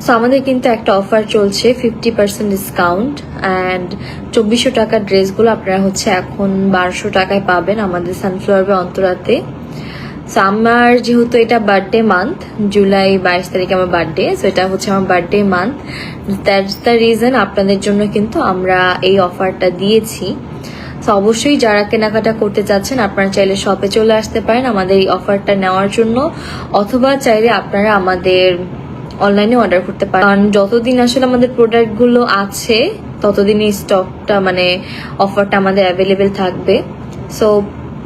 So আমাদের কিন্তু একটা অফার চলছে 50% ডিসকাউন্ট অ্যান্ড 2400 টাকার ড্রেসগুলো আপনারা হচ্ছে এখন 1200 টাকায় পাবেন আমাদের সানফ্লাওয়ার অন্তরাতে। সো আমার যেহেতু এটা বার্থডে মান্থ, জুলাই 22 তারিখে আমার বার্থডে, সো এটা হচ্ছে আমার birthday month, that's the reason আপনাদের জন্য কিন্তু আমরা এই অফারটা দিয়েছি। তো অবশ্যই যারা কেনাকাটা করতে চাচ্ছেন আপনারা চাইলে শপে চলে আসতে পারেন আমাদের এই অফারটা নেওয়ার জন্য, অথবা চাইলে আপনারা আমাদের অনলাইনে অর্ডার করতে পারেন। কারণ যতদিন আসলে আমাদের প্রোডাক্টগুলো আছে ততদিনই স্টকটা মানে অফারটা আমাদের অ্যাভেলেবেল থাকবে। সো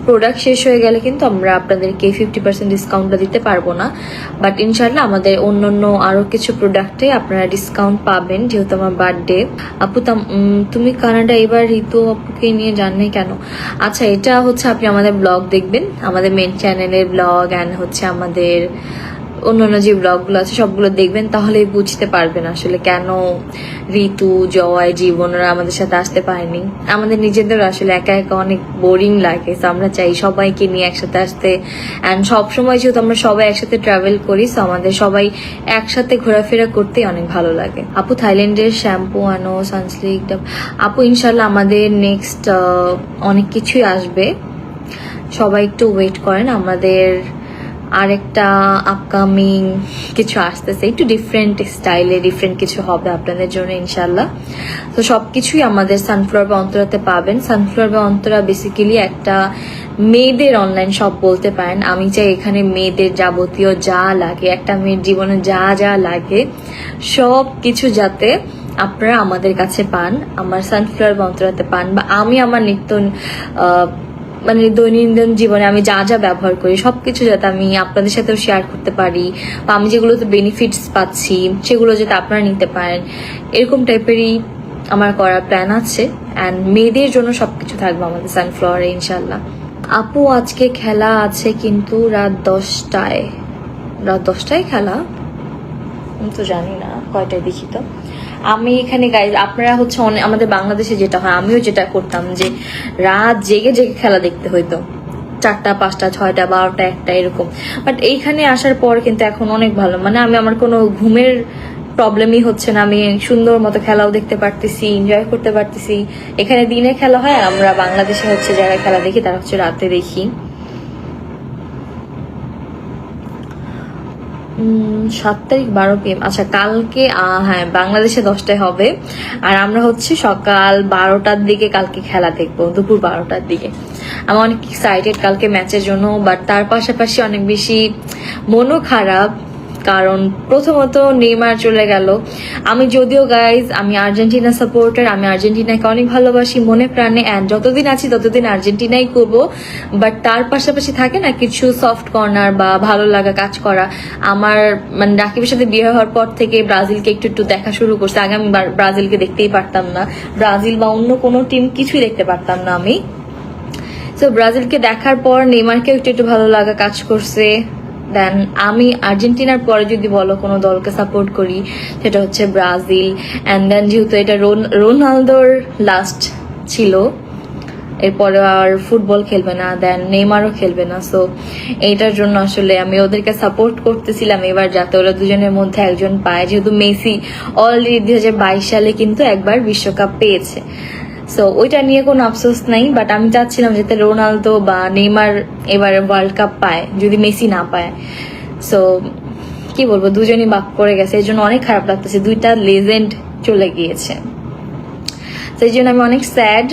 প্রোডাক্ট শেষ হয়ে গেলে কিন্তু আমরা আপনাদেরকে 50% ডিসকাউন্টটা দিতে পারবো না, বাট ইনশাল্লাহ আমাদের অন্য আরো কিছু প্রোডাক্টে আপনারা ডিসকাউন্ট পাবেন যেহেতু আমার বার্থডে। আপু তুমি কানাডা এবার ঋতু আপুকে নিয়ে যান নাই কেন? আচ্ছা, এটা হচ্ছে আপনি আমাদের ব্লগ দেখবেন, আমাদের মেন চ্যানেলের ব্লগ অ্যান্ড হচ্ছে আমাদের অন্যান্য যে ব্লগগুলো আছে সবগুলো দেখবেন, তাহলেই বুঝতে পারবেন আসলে কেন ঋতু, জয়, জীবনরা আমাদের সাথে আসতে পারেনি। আমাদের নিজেদের আসলে একা একা অনেক বোরিং লাগে, তো আমরা চাই সবাইকে নিয়ে একসাথে আসতে। অ্যান্ড সবসময় যেহেতু আমরা সবাই একসাথে ট্রাভেল করি, তো আমাদের সবাই একসাথে ঘোরাফেরা করতেই অনেক ভালো লাগে। আপু থাইল্যান্ডের শ্যাম্পু আনো, সানস্লিক। আপু ইনশাল্লাহ আমাদের নেক্সট অনেক কিছুই আসবে, সবাই একটু ওয়েট করেন। আমাদের আরেকটা আপকামিং কিছু আসতেছে, একটু ডিফারেন্ট স্টাইলে ডিফারেন্ট কিছু হবে আপনাদের জন্য ইনশাল্লাহ। তো সবকিছুই আমাদের সানফ্লাওয়ার বা অন্তরাতে পাবেন। সানফ্লাওয়ার বা অন্তরা বেসিক্যালি একটা মেয়েদের অনলাইন শপ বলতে পারেন। আমি চাই এখানে মেয়েদের যাবতীয় যা লাগে, একটা মেয়ের জীবনে যা যা লাগে সব কিছু যাতে আপনারা আমাদের কাছে পান, আমার সানফ্লাওয়ার বা অন্তরাতে পান, বা আমি আমার নিত্য মানে দৈনন্দিন জীবনে আমি যা যা ব্যবহার করি সবকিছু যাতে আমি আপনাদের সাথেও শেয়ার করতে পারি, বা আমি যেগুলোতে বেনিফিটস পাচ্ছি সেগুলো যাতে আপনারা নিতে পারেন, এরকম টাইপেরই আমার করার প্ল্যান আছে। অ্যান্ড মেয়েদের জন্য সবকিছু থাকবে আমাদের সানফ্লাওয়ারে ইনশাল্লাহ। আপু আজকে খেলা আছে কিন্তু রাত 10টায়। রাত 10টায় খেলা? আমি তো জানি না কয়টায়, দেখি তো। আমি এখানে গাইজ, আপনারা হচ্ছে আমাদের বাংলাদেশে যেটা হয়, আমিও যেটা করতাম যে রাত জেগে জেগে খেলা দেখতে হইতো, 4টা 5টা 6টা 12টা 1টা এরকম। বাট এইখানে আসার পর কিন্তু এখন অনেক ভালো, মানে আমি আমার কোনো ঘুমের প্রবলেমই হচ্ছে না, আমি সুন্দর মতো খেলাও দেখতে পারতেছি, এনজয় করতে পারতেছি। এখানে দিনে খেলা হয়, আমরা বাংলাদেশে হচ্ছে যারা খেলা দেখি তারা হচ্ছে রাতে দেখি। 7 তারিখ 12 PM। আচ্ছা কালকে হ্যাঁ বাংলাদেশে 10টায় হবে, আর আমরা হচ্ছে সকাল 12টার দিকে কালকে খেলা দেখবো, দুপুর 12টার দিকে। আমি অনেক এক্সাইটেড কালকে ম্যাচের জন্য, বাট তার পাশাপাশি অনেক বেশি মনও খারাপ, কারণ প্রথমত নেইমার চলে গেল। আমি যদিও গাইজ আমি আর্জেন্টিনা সাপোর্টার, আমি আর্জেন্টিনাকে অনেক ভালোবাসি মনে প্রাণে, অ্যান্ড যতদিন আছি ততদিন আর্জেন্টিনাই করব। বাট তার পাশাপাশি থাকে না কিছু সফট কর্নার বা ভালো লাগা কাজ করা। আমার মানে রাকিবের সাথে বিয়ে হওয়ার পর থেকে ব্রাজিলকে একটু একটু দেখা শুরু করছে। আগে আমি ব্রাজিলকে দেখতেই পারতাম না, ব্রাজিল বা অন্য কোনো টিম কিছুই দেখতে পারতাম না আমি। তো ব্রাজিলকে দেখার পর নেইমারকে একটু একটু ভালো লাগা কাজ করছে। দেন আমি আর্জেন্টিনার পরে যদি বলো কোনো দলকে সাপোর্ট করি সেটা হচ্ছে ব্রাজিল। অ্যান্ড দেন যেহেতু এটা রোনালদোর লাস্ট ছিল, এরপরে আর ফুটবল খেলবে না, দেন নেইমারও খেলবে না, সো এইটার জন্য আসলে আমি ওদেরকে সাপোর্ট করতেছিলাম এবার যাতে ওরা দুজনের মধ্যে একজন পায়, যেহেতু মেসি অলরেডি 2022 সালে কিন্তু একবার বিশ্বকাপ পেয়েছে। সো ওইটা নিয়ে কোনো আফসোস নাই, বাট আমি চাচ্ছিলাম যাতে রোনালদো বা নেইমার এবার ওয়ার্ল্ড কাপ পায় যদি মেসি না পায়। সো কি বলবো, দুজনই বাক করে গেছে, এই জন্য অনেক খারাপ লাগতেছে, দুইটা লেজেন্ড চলে গিয়েছে। সেই জন্য আমি অনেক স্যাড।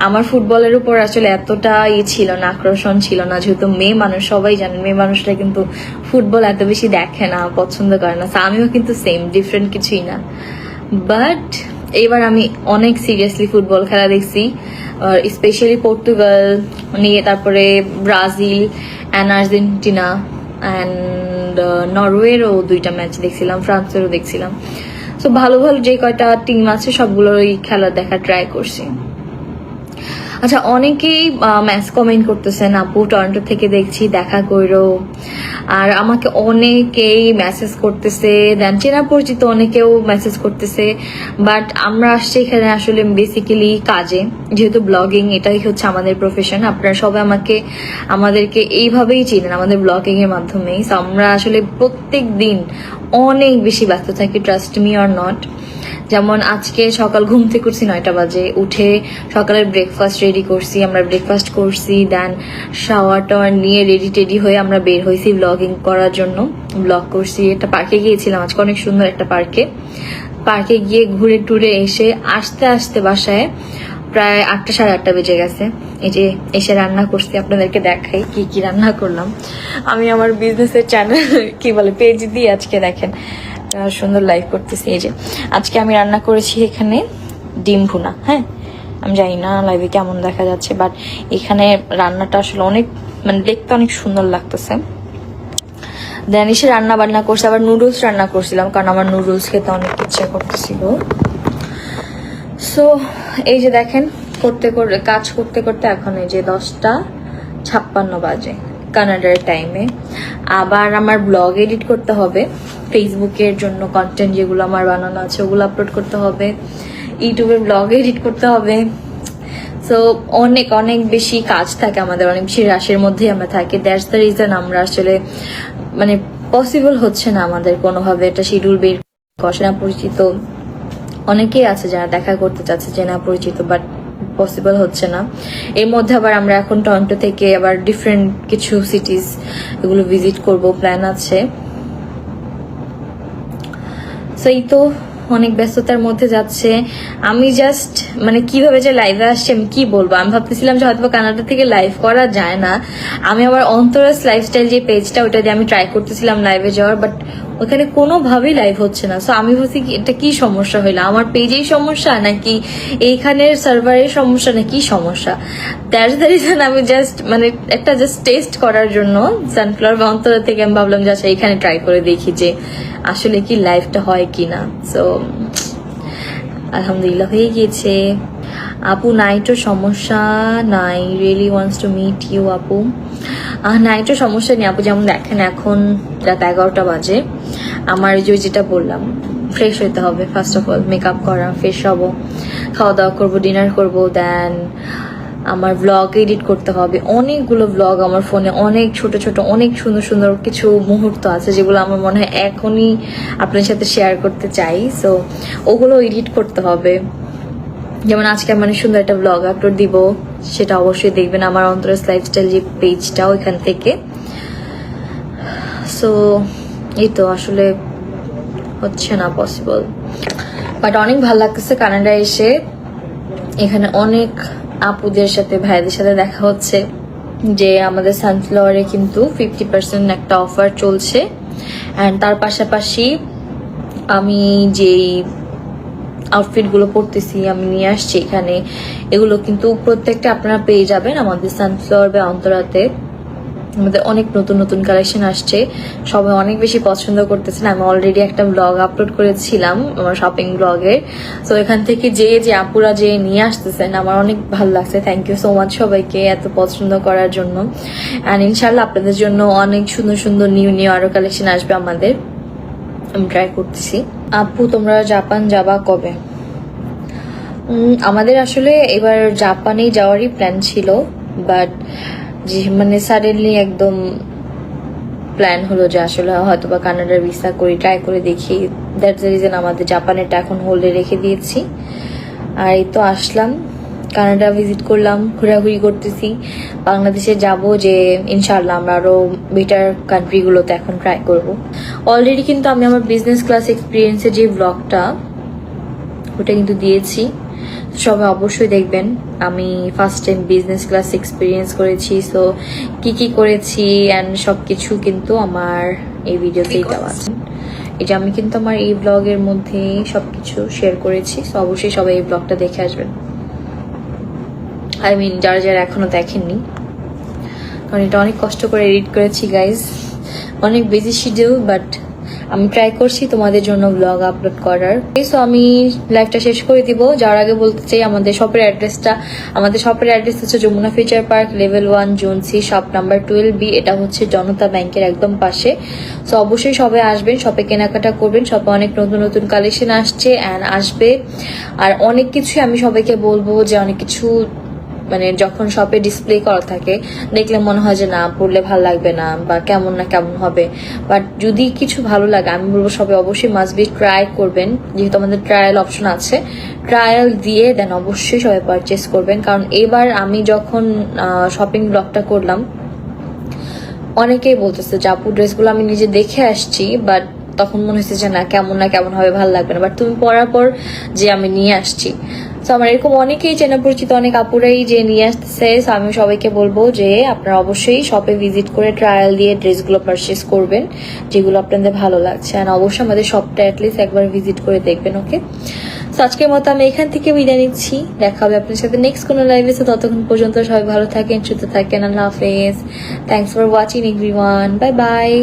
আমার ফুটবলের উপর আসলে এতটা ছিল না, আকর্ষণ ছিল না, যেহেতু মেয়ে মানুষ, সবাই জানেন মেয়ে মানুষরা কিন্তু ফুটবল এত বেশি দেখে না, পছন্দ করে না। আমিও কিন্তু সেম, ডিফারেন্ট কিছুই না। বাট এবার আমি অনেক সিরিয়াসলি ফুটবল খেলা দেখছি, স্পেশালি পর্তুগাল নিয়ে, তারপরে ব্রাজিল অ্যান্ড আর্জেন্টিনা অ্যান্ড নরওয়েরও 2টা ম্যাচ দেখছিলাম, ফ্রান্সেরও দেখছিলাম। সো ভালো ভালো যে কয়টা টিম আছে সবগুলোরই খেলা দেখা ট্রাই করছি। আচ্ছা অনেকেই ম্যাচ কমেন্ট করতেছেন, আপু টরন্টো থেকে দেখছি দেখা করো, আর আমাকে অনেকেই মেসেজ করতেছে, দেন চেনা পরিচিত অনেকেও মেসেজ করতেছে। বাট আমরা আসছি এখানে আসলে বেসিক্যালি কাজে, যেহেতু ব্লগিং এটাই হচ্ছে আমাদের প্রফেশন। আপনারা সবাই আমাদেরকে এইভাবেই চিনেন, আমাদের ব্লগিং এর মাধ্যমেই। আমরা আসলে প্রত্যেক দিন অনেক বেশি ব্যস্ত থাকি, ট্রাস্ট মি অর নট। যেমন আজকে সকাল ঘুম থেকে উঠছি 9টা বাজে, উঠে সকালের ব্রেকফাস্ট রেডি করছি, আমরা ব্রেকফাস্ট করছি, দেন শাওয়ার টাওয়ার নিয়ে রেডি টেডি হয়ে আমরা বের হয়েছি ব্লগিং করার জন্য। ব্লগ করছি, একটা পার্কে গিয়েছিলাম আজকে, অনেক সুন্দর একটা পার্কে গিয়ে ঘুরে টুরে এসে আস্তে আস্তে বাসায় প্রায় 8টা সাড়ে 8টা বেজে গেছে। এই যে এসে রান্না করছি, আপনাদেরকে দেখাই কি কি রান্না করলাম। আমি আমার বিজনেসের চ্যানেল কি বলে পেজ দিয়ে আজকে দেখেন সুন্দর লাইভ করতেছি। এই যে আজকে আমি রান্না করেছি এখানে ডিম ভুনা। হ্যাঁ, আমি জানি না লাইভে কেমন দেখা যাচ্ছে, বাট এখানে রান্নাটা আসলে অনেক মানে দেখতে অনেক সুন্দর লাগতেছে। দেন এসে রান্না বান্না করছি, আবার নুডলস রান্না করছিলাম কারণ আমার নুডলস খেতে অনেক ইচ্ছা করতেছিল। সো এই যে দেখেন কাজ করতে করতে এখন এই যে 10টা 56 বাজে কানাডার টাইমে। আবার আমার ব্লগ এডিট করতে হবে, ফেসবুকের জন্য কন্টেন্ট যেগুলো আমার বানানো আছে ওগুলো আপলোড করতে হবে, ইউটিউবে ব্লগ এডিট করতে হবে। সো অনেক অনেক বেশি কাজ থাকে আমাদের, অনেক বেশি রাশের মধ্যেই আমরা থাকি। দ্যাটস দ্য রিজন আমরা আসলে মানে পসিবল হচ্ছে না আমাদের কোনোভাবে এটা শিডিউল বের করা। না পরিচিত অনেকেই আছে যারা দেখা করতে চাচ্ছে, চেনা পরিচিত, বাট পসিবল হচ্ছে না। এর মধ্যে আবার আমরা এখন টরন্টো থেকে আবার ডিফারেন্ট কিছু সিটিজ এগুলো ভিজিট করব, প্ল্যান আছে। সেই তো অনেক ব্যস্ততার মধ্যে যাচ্ছে। আমি জাস্ট মানে কিভাবে যে লাইভে আসছি আমি কি বলবো, আমি ভাবতেছিলাম যে হয়তো কানাডা থেকে লাইভ করা যায় না। আমি আমার অন্তরাস লাইফস্টাইল যে পেজটা ওটা দিয়ে আমি ট্রাই করতেছিলাম লাইভে যাওয়ার, বাট ওখানে কোনোভাবেই লাইভ হচ্ছে না। সো আমি ভাবছি এটা কি সমস্যা হইলো, আমার পেজেই সমস্যা নাকি এইখানের সার্ভারের সমস্যা নাকি সমস্যা। দ্যাটস দ্য রিজন আমি জাস্ট মানে একটা জাস্ট টেস্ট করার জন্য সানফ্লাওয়ার বা অন্তরা থেকে আমি ভাবলাম যে আচ্ছা এখানে ট্রাই করে দেখি যে আসলে কি লাইভটা হয় কিনা। সো আলহামদুলিল্লাহ হয়ে গিয়েছে। আপু নাইটও সমস্যা নাই, really wants to meet you আপু। নাইটও সমস্যা নেই আপু, যেমন দেখেন এখন রাত 11টা বাজে। আমার যেটা বললাম ফ্রেশ হইতে হবে, ফার্স্ট অফ অল মেকআপ করা, ফ্রেশ হবো, খাওয়া দাওয়া করবো, ডিনার করবো, দেন আমার ব্লগ এডিট করতে হবে। অনেকগুলো ব্লগ আমার ফোনে, অনেক ছোট ছোট অনেক সুন্দর সুন্দর কিছু মুহূর্ত আছে যেগুলো আমার মনে হয় এখনই আপনার সাথে শেয়ার করতে চাই। সো ওগুলো এডিট করতে হবে। যেমন আজকে মানে সুন্দর একটা ব্লগ আপলোড দিব, সেটা অবশ্যই দেখবেন আমার অন্তরাস লাইফস্টাইল যে পেজটা ওইখান থেকে। সো এই তো আসলে হচ্ছে না পসিবল, বাট অনেক ভালো লাগতেছে কানাডায় এসে। এখানে অনেক আপুদের সাথে ভাইদের সাথে দেখা হচ্ছে যে আমাদের সানফ্লাওয়ারে কিন্তু 50% একটা অফার চলছে। অ্যান্ড তার পাশাপাশি আমি যেই আউটফিটগুলো পরতেছি আমি নিয়ে আসছি এখানে, এগুলো কিন্তু প্রত্যেকটা আপনারা পেয়ে যাবেন আমাদের সানফ্লাওয়ার বা অন্তরাতে। আমাদের অনেক নতুন নতুন কালেকশন আসছে, সবাই অনেক বেশি পছন্দ করতেছেন। আমি অলরেডি একটা ব্লগ আপলোড করেছিলাম আমার শপিং ব্লগের। সো এখান থেকে যে আপুরা যে নিয়ে আসতেছেন আমার অনেক ভালো লাগছে। থ্যাংক ইউ সো মাচ সবাইকে এত পছন্দ করার জন্য। অ্যান্ড ইনশাল্লাহ আপনাদের জন্য অনেক সুন্দর সুন্দর নিউ আরো কালেকশন আসবে আমাদের, আমি ট্রাই করতেছি। আপু তোমরা জাপান যাবা কবে? আমাদের আসলে এবার জাপানে যাওয়ারই প্ল্যান ছিল, বাট যে মানে সাডেনলি একদম প্ল্যান হলো যে আসলে হয়তো বা কানাডার ভিসা করি, ট্রাই করে দেখি। দ্যাটস দ্য রিজন আমাদের জাপানেরটা এখন হোল্ডে রেখে দিয়েছি। আর এই তো আসলাম, কানাডা ভিজিট করলাম, ঘোরাঘুরি করতেছি। বাংলাদেশে যাব যে ইনশাআল্লাহ আমরা আরো বেটার কান্ট্রিগুলোতে এখন ট্রাই করব। অলরেডি কিন্তু আমি আমার বিজনেস ক্লাস এক্সপিরিয়েন্সের যে ব্লগটা ওটা কিন্তু দিয়েছি, সবাই অবশ্যই দেখবেন। আমি first time business class experience করেছি, সো কি করেছি অ্যান্ড সবকিছু কিন্তু আমার এই ভিডিওতেই দেওয়া আছে। এটা আমি কিন্তু আমার এই ব্লগের মধ্যে সবকিছু শেয়ার করেছি, সো অবশ্যই সবাই এই ব্লগটা দেখে আসবেন। আই মিন যারা যারা এখনো দেখেননি, কারণ এটা অনেক কষ্ট করে এডিট করেছি গাইজ, অনেক বিজি শিডিউল, বাট আমি ট্রাই করছি তোমাদের জন্য ব্লগ আপলোড করার। সো আমি লাইভটা শেষ করে দিব। যাওয়ার আগে বলতে চাই আমাদের শপের অ্যাড্রেস হচ্ছে Jamuna future park level 1 zone C shop number 12B। এটা হচ্ছে জনতা ব্যাংকের একদম পাশে। সো অবশ্যই সবাই আসবেন, শপে কেনাকাটা করবেন। শপে অনেক নতুন নতুন কালেকশন আসছে অ্যান্ড আসবে। আর অনেক কিছুই আমি সবাইকে বলবো যে অনেক কিছু মানে যখন শপে ডিসপ্লে করা থাকে দেখলে মনে হয় যে না পরলে ভালো লাগবে না বা কেমন না কেমন হবে, বাট যদি কিছু ভালো লাগে আমি বলবো সবাই অবশ্যই মাস্ট বি ট্রাই করবেন, যেহেতু আমাদের ট্রায়াল অপশন আছে, ট্রায়াল দিয়ে দেন অবশ্যই সবাই পারচেস করবেন। কারণ এবার আমি যখন শপিং ব্লগটা করলাম অনেকেই বলতেছে যে আপু ড্রেসগুলো আমি নিজে দেখে আসছি, বাট তখন মনে হচ্ছে যে না কেমন হবে, ভালো লাগবে না, বাট তুমি পরার পর যে আমি নিয়ে আসছি। তো আমার এরকম অনেকেই চেনা পরিচিত অনেক আপুরাই যে নিয়ে আসতেছে। So আমি সবাইকে বলবো যে আপনারা অবশ্যই শপে ভিজিট করে ট্রায়াল দিয়ে ড্রেসগুলো পারচেস করবেন যেগুলো আপনাদের ভালো লাগছে, আর অবশ্যই আমাদের শপটা অ্যাটলিস্ট একবার ভিজিট করে দেখবেন। ওকে, তো আজকের মতো আমি এখান থেকে বিদায় নিচ্ছি, দেখা হবে আপনার সাথে নেক্সট কোনো লাইভে। ততক্ষণ পর্যন্ত সবাই ভালো থাকেন, সুস্থ থাকেন, আল্লাহ হাফেজ। Thanks for watching everyone, bye bye.